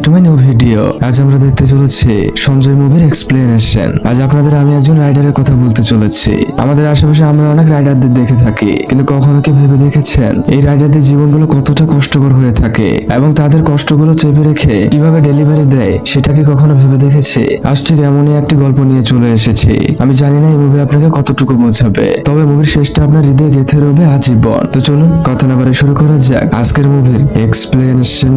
To my new video. আজ আমরা দেখতে চলেছি সঞ্জয় মুভির এক্সপ্লেনেশন। আজ আপনাদের আমি একজন রাইডারের কথা বলতে চলেছি। আমাদের আশেপাশে আমরা অনেক রাইডারদের দেখে থাকি, কিন্তু কখনো কি ভেবে দেখেছেন এই রাইডারদের জীবনগুলো কতটা কষ্টকর হয়ে থাকে এবং তাদের কষ্টগুলো চেপে রেখে কিভাবে ডেলিভারি দেয় সেটা কি কখনো ভেবে দেখেছি? আজ ঠিক এমনই একটি গল্প নিয়ে চলে এসেছি। আমি জানি না এই মুভি আপনাকে কতটুকু বোঝাবে, তবে মুভির শেষটা আপনার হৃদয়ে গেঁথে রবে আজীবন। তো চলুন কথা না বাড়িয়ে শুরু করা যাক আজকের মুভির এক্সপ্লেনেশন।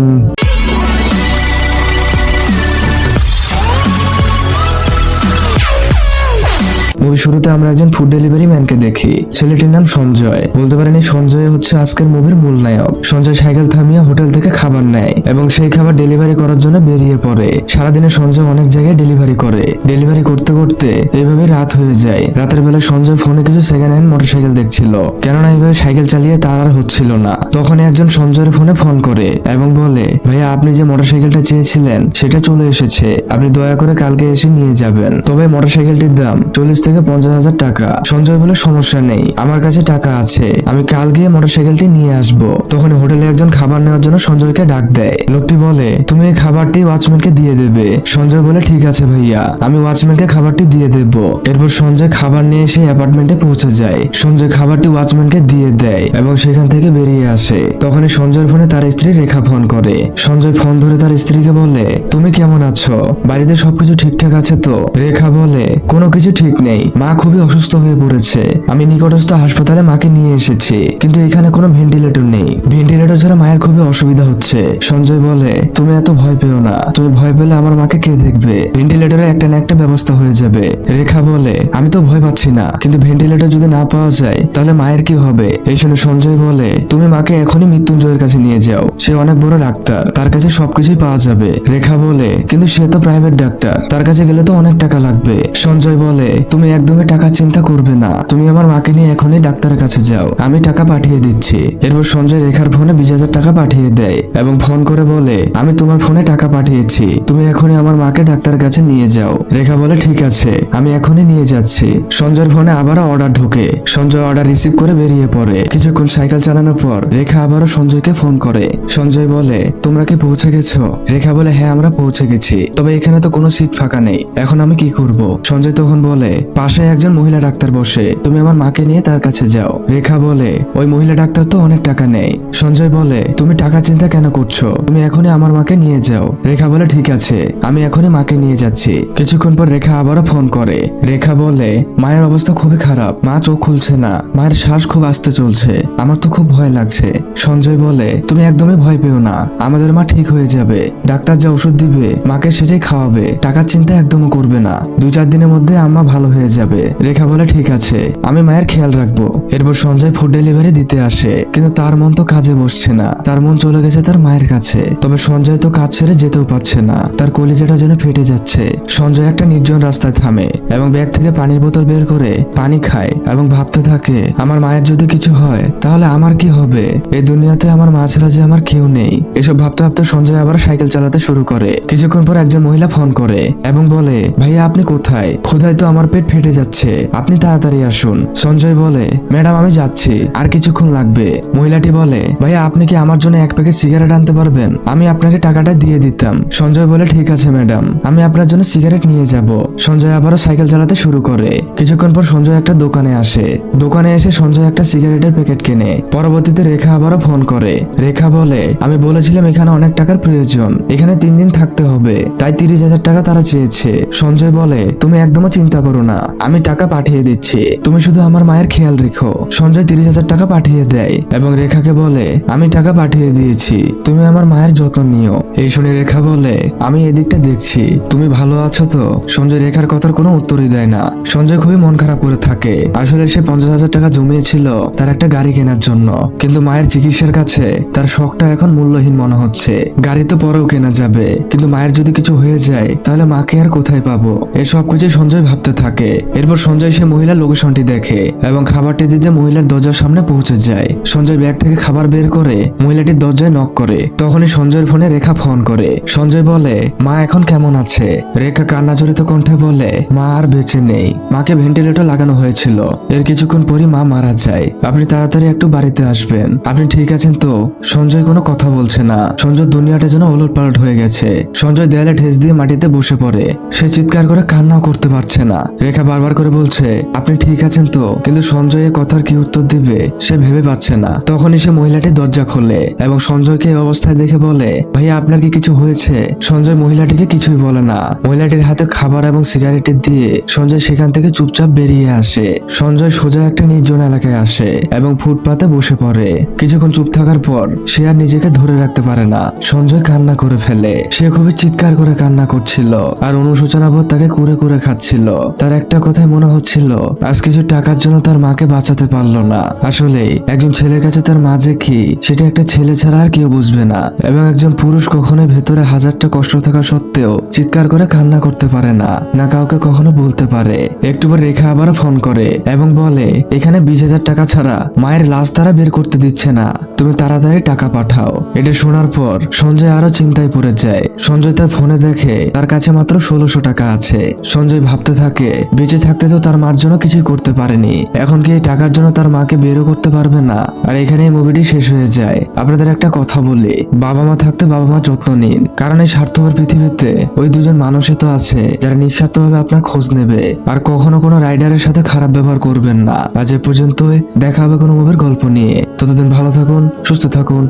মুভি শুরুতে আমরা একজন ফুড ডেলিভারি ম্যানকে দেখি। ছেলেটির নাম সঞ্জয়। বলতে পারেন এই সঞ্জয় হচ্ছে আজকের মুভির মূল নায়ক। সঞ্জয় সাইকেল থামিয়ে হোটেল থেকে খাবার নেয় এবং সেই খাবার ডেলিভারি করার জন্য বেরিয়ে পড়ে। সারাদিনে সঞ্জয় অনেক জায়গায় ডেলিভারি করে। ডেলিভারি করতে করতে এইভাবে রাত হয়ে যায়। রাতের বেলায় সঞ্জয় ফোনে কিছু সেকেন্ড হ্যান্ড মোটরসাইকেল দেখছিল, কেননা এইভাবে সাইকেল চালিয়ে তার আর হচ্ছিল না। তখন একজন সঞ্জয়ের ফোনে ফোন করে এবং বলে, ভাইয়া আপনি যে মোটরসাইকেলটা চেয়েছিলেন সেটা চলে এসেছে, আপনি দয়া করে কালকে এসে নিয়ে যাবেন। তবে মোটরসাইকেলটির দাম 40 থেকে 50,000 টাকা। সঞ্জয় বলে, সমস্যা নেই, আমার কাছে টাকা আছে, আমি কাল গিয়ে মোটরসাইকেলটি নিয়ে আসবো। তখন হোটেলে একজন খাবার নেওয়ার জন্য সঞ্জয়কে ডাক দেয়। লোকটি বলে, তুমি এই খাবারটি ওয়াচম্যানকে দিয়ে দেবে। সঞ্জয় বলে, ঠিক আছে ভাইয়া, আমি ওয়াচম্যানকে খাবারটি দিয়ে দেব। এরপর সঞ্জয় খাবার নিয়ে এসে অ্যাপার্টমেন্টে পৌঁছে যায়। সঞ্জয় খাবারটি ওয়াচম্যানকে দিয়ে দেয় এবং সেখান থেকে বেরিয়ে আসে। তখনই সঞ্জয়ের ফোনে তার স্ত্রী রেখা ফোন করে। সঞ্জয় ফোন ধরে তার স্ত্রীকে বলে, তুমি কেমন আছো, বাড়িতে সবকিছু ঠিকঠাক আছে তো? রেখা বলে, কোনো কিছু ঠিক নেই, মা খুবই অসুস্থ হয়ে পড়েছে, আমি নিকটস্থ হাসপাতালে মাকে নিয়ে এসেছি, কিন্তু এখানে কোনো ভেন্টিলেটর নেই, ভেন্টিলেটর ছাড়া মায়ের খুবই অসুবিধা হচ্ছে। সঞ্জয় বলে, তুমি এত ভয় পেও না, তুমি ভয় পেলে আমার মাকে কে দেখবে, ভেন্টিলেটরে একটা না একটা ব্যবস্থা হয়ে যাবে। রেখা বলে, আমি তো ভয় পাচ্ছি না, কিন্তু ভেন্টিলেটর যদি না পাওয়া যায় তাহলে মায়ের কি হবে? এই শুনে সঞ্জয় বলে, তুমি মাকে এখনই মৃত্যুঞ্জয়ের কাছে নিয়ে যাও, সে অনেক বড় ডাক্তার, তার কাছে সবকিছুই পাওয়া যাবে। রেখা বলে, কিন্তু সে তো প্রাইভেট ডাক্তার, তার কাছে গেলে তো অনেক টাকা লাগবে। সঞ্জয় বলে, তুমি একদমই টাকার চিন্তা করবে না, তুমি আমার মাকে নিয়ে এখনই ডাক্তারের কাছে যাও, আমি টাকা পাঠিয়ে দিচ্ছি। এরপর সঞ্জয় রেখার ফোনে 20,000 টাকা পাঠিয়ে দেয় এবং ফোন করে বলে, আমি তোমার ফোনে টাকা পাঠিয়েছি, তুমি এখনই আমার মাকে ডাক্তারের কাছে নিয়ে যাও। রেখা বলে, ঠিক আছে, আমি এখনই নিয়ে যাচ্ছি। সঞ্জয়ের ফোনে আবারও অর্ডার ঢোকে। সঞ্জয় অর্ডার রিসিভ করে বেরিয়ে পড়ে। কিছুক্ষণ সাইকেল চালানোর পর রেখা আবারও সঞ্জয়কে ফোন করে। সঞ্জয় বলে, তোমরা কি পৌঁছে গেছো? রেখা বলে, হ্যাঁ আমরা পৌঁছে গেছি, তবে এখানে তো কোনো সিট ফাঁকা নেই, এখন আমি কি করব? সঞ্জয় তখন বলে, পাশে একজন মহিলা ডাক্তার বসে, তুমি আমার মাকে নিয়ে তার কাছে যাও। রেখা বলে, ওই মহিলা ডাক্তার তো অনেক টাকা নেয়। সঞ্জয় বলে, তুমি টাকা চিন্তা কেন করছো, তুমি এখনই আমার মাকে নিয়ে যাও। রেখা বলে, ঠিক আছে, আমি এখনই মাকে নিয়ে যাচ্ছি। কিছুক্ষণ পর রেখা আবারও ফোন করে। রেখা বলে, মায়ের অবস্থা খুবই খারাপ, মা চোখ খুলছে না, মায়ের শ্বাস খুব আস্তে চলছে, আমার তো খুব ভয় লাগছে। সঞ্জয় বলে, তুমি একদমই ভয় পেও না, আমাদের মা ঠিক হয়ে যাবে, ডাক্তার যা ওষুধ দিবে মাকে সেটাই খাওয়াবে, টাকার চিন্তা একদমও করবে না, 2-4 দিনের মধ্যে আম্মা ভালো হয়ে যাবে। রেখা বলে, ঠিক আছে, আমি মায়ের খেয়াল রাখবো। এরপর সঞ্জয় ফুড ডেলিভারি দিতে আসে, কিন্তু তার মন তো কাজে বসছে না, তার মন চলে গেছে তার মায়ের কাছে। তবে সঞ্জয় তো কাজ ছেড়ে যেতেও পারছে না, তার কলিজাটা যেন ফেটে যাচ্ছে। সঞ্জয় একটা নির্জন রাস্তায় থামে এবং ব্যাগ থেকে পানির বোতল বের করে পানি খায় এবং ভাবতে থাকে, আমার মায়ের যদি কিছু হয় তাহলে আমার কি হবে, এই দুনিয়াতে আমার মা ছাড়া যে আমার কেউ নেই। এসব ভাবতে ভাবতে সঞ্জয় আবার সাইকেল চালাতে শুরু করে। কিছুক্ষণ পর একজন মহিলা ফোন করে এবং বলে, ভাইয়া আপনি কোথায়, ক্ষুধায় তো আমার পেট ফেটে যাচ্ছে, আপনি তাড়াতাড়ি আসুন। সঞ্জয় বলে, ম্যাডাম আমি যাচ্ছি, আর কিছুক্ষণ লাগবে। মহিলাটি বলে, ভাইয়া আপনি কি আমার জন্য 1 প্যাকেট সিগারেট আনতে পারবেন, আমি আপনাকে টাকাটা দিয়ে দিতাম। সঞ্জয় বলে, ঠিক আছে ম্যাডাম, আমি আপনার জন্য সিগারেট নিয়ে যাব। সঞ্জয় আবারও সাইকেল চালাতে শুরু করে। কিছুক্ষণ পর সঞ্জয় একটা দোকানে আসে। দোকানে এসে সঞ্জয় একটা সিগারেটের প্যাকেট কেনে। পরবর্তীতে রেখা আবারও ফোন করে। রেখা বলে, আমি বলেছিলাম এখানে অনেক টাকার প্রয়োজন, এখানে 3 দিন থাকতে হবে, তাই 30,000 টাকা তারা চেয়েছে। সঞ্জয় বলে, তুমি একদমও চিন্তা করো না, আমি টাকা পাঠিয়ে দিচ্ছি, তুমি শুধু আমার মায়ের খেয়াল রেখো। সঞ্জয় 30,000 টাকা পাঠিয়ে দেয় এবং রেখাকে বলে, আমি টাকা পাঠিয়ে দিয়েছি, তুমি আমার মায়ের যত্ন নিও। এই শুনে রেখা বলে, আমি এদিকটা দেখছি, তুমি ভালো আছো তো? সঞ্জয় রেখার কথার কোনো উত্তরই দেয় না। সঞ্জয় খুবই মন খারাপ করে থাকে। আসলে সে 50,000 টাকা জমিয়েছিল তার একটা গাড়ি কেনার জন্য, কিন্তু মায়ের চিকিৎসার কাছে তার শখটা এখন মূল্যহীন মনে হচ্ছে। গাড়ি তো পরেও কেনা যাবে, কিন্তু মায়ের যদি কিছু হয়ে যায় তাহলে মাকে আর কোথায় পাবো, এসব কিছু সঞ্জয় ভাবতে থাকে। এরপর সঞ্জয় সে মহিলার লোকেশনটি দেখে এবং খাবারটি দিতে মহিলার দরজার সামনে পৌঁছে যায়। সঞ্জয় ব্যাগ থেকে খাবার বের করে মহিলাটির দরজায় নক করে। তখনই সঞ্জয়ের ফোনে রেখা ফোন করে। সঞ্জয় বলে, মা এখন কেমন আছে? রেখা কান্নাজড়িত কণ্ঠে বলে, মা আর বেঁচে নেই, মাকে ভেন্টিলেটর লাগানো হয়েছিল, এর কিছুক্ষণ পরই মা মারা যায়। আপনি তাড়াতাড়ি একটু বাড়িতে আসবেন। আপনি ঠিক আছেন তো? সঞ্জয় কোনো কথা বলছে না। সঞ্জয় দুনিয়াটা যেন ওলটপালট হয়ে গেছে। সঞ্জয় দেয়ালে ঠেস দিয়ে মাটিতে বসে পড়ে। সে চিৎকার করে কান্নাও করতে পারছে না। রেখা বারবার করে বলছে, আপনি ঠিক আছেন তো? কিন্তু সঞ্জয় এ কথার কি উত্তর দিবে সে ভেবে পাচ্ছে না। তখনই সে মহিলাটি দরজা খোলে এবং সঞ্জয়কে এই অবস্থায় দেখে বলে, ভাইয়া আপনার কি কিছু হয়েছে? সঞ্জয় মহিলাটিকে কিছুই বলে না। মহিলাটির হাতে খাবার এবং সিগারেট দিয়ে সঞ্জয় সেখান থেকে চুপচাপ বেরিয়ে আসে। সঞ্জয় সোজা একটা নির্জন এলাকায় আসে এবং ফুটপাতে বসে পড়ে। কিছুক্ষণ চুপ থাকার পর সে আর নিজেকে ধরে রাখতে পারে না। সঞ্জয় কান্না করে ফেলে। সে খুবই চিৎকার করে কান্না করছিল আর অনুশোচনাবোধ তাকে কুরে কুরে খাচ্ছিল। তার একটা কথাই মনে হচ্ছিল, আজ কিছু টাকার জন্য তার মাকে বাঁচাতে পারলো না। আসলে একজন ছেলের কাছে তার মা যে কি সেটা একটা ছেলে ছাড়া আর কেউ বুঝবে না। এবং একজন পুরুষ কখনোই ভেতরে হাজারটা কষ্ট থাকা সত্ত্বেও চিৎকার করে কান্না করতে পারে না, না কাউকে কখনো বলতে পারে। একটু পর রেখা আবার ফোন করে এবং বলে, এখানে 20,000 টাকা ছাড়া মায়ের লাশ তারা বের করতে দিচ্ছে না, তুমি তাড়াতাড়ি টাকা পাঠাও। এটা শোনার পর সঞ্জয় আরো চিন্তায় পড়ে যায়। সঞ্জয় তার ফোনে দেখে তার কাছে মাত্র 1600 টাকা আছে। সঞ্জয় ভাবতে থাকে, বেঁচে থাকতে তো তার মার জন্য কিছুই করতে পারেনি, এখন কি এই টাকার জন্য তার মাকে বেরও করতে পারবে না? আর এখানে এই মুভিটি শেষ হয়ে যায়। আপনাদের একটা কথা বলি, বাবা মা থাকতে বাবা মা যত্ন নিন, কারণ এই স্বার্থপর পৃথিবীতে ওই দুজন মানুষই তো আছে যারা নিঃস্বার্থভাবে আপনার খোঁজ নেবে। আর কখনো কোনো রাইডারের সাথে খারাপ ব্যবহার করবেন না। আজ এ পর্যন্তই, দেখা হবে কোনো মুভির গল্প নিয়ে। ততদিন ভালো থাকুন, সুস্থ থাকুন।